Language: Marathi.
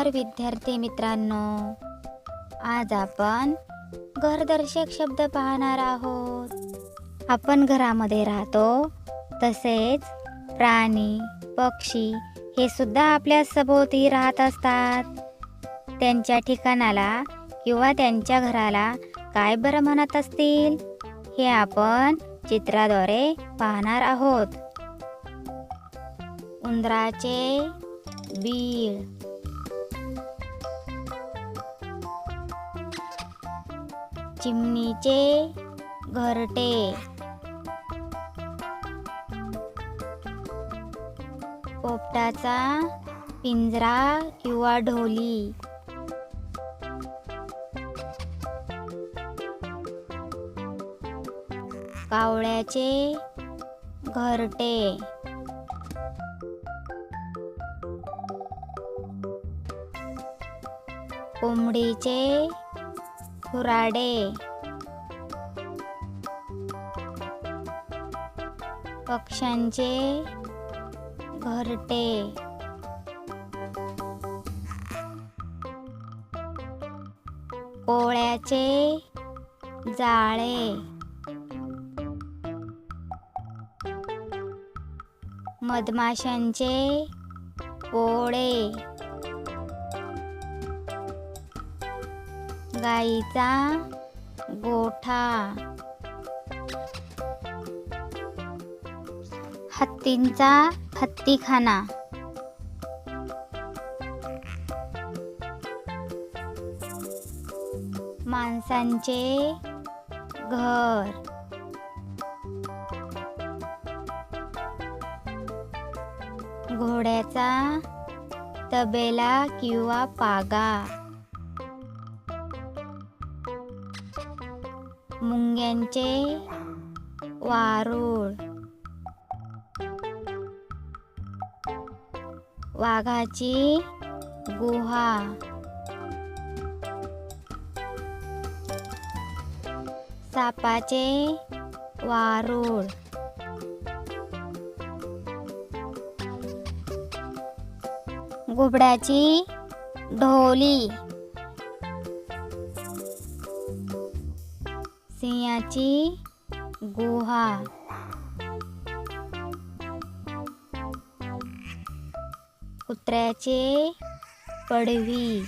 नमस्कार विद्यार्थी मित्रांनो, आज आपण घरदर्शक शब्द पाहणार आहोत। आपण घरामध्ये राहतो, तसेच प्राणी पक्षी हे सुद्धा आपल्या सभोवती राहत असतात। त्यांच्या ठिकाणाला किंवा त्यांच्या घराला काय बरं म्हणत असतील, हे आपण चित्राद्वारे पाहणार आहोत। उंदराचे बीळ, चिमणीचे घरटे, पोपटाचा पिंजरा किंवा ढोली, कावळ्याचे घरटे, कोंबडीचे खुराडे, पक्ष्यांचे घरटे, कोळ्याचे जाळे, मधमाशांचे पोळे, गाईचा गोठा, हत्तींचा हत्तीखाना, माणसांचे घर, घोड्याचा तबेला किंवा पागा, मुंग्यांचे वारूळ, वाघाची गुहा, सापाचे वारूळ, घुबडाची ढोली, सिंहाची गुहा, कुत्र्याचे पडवी,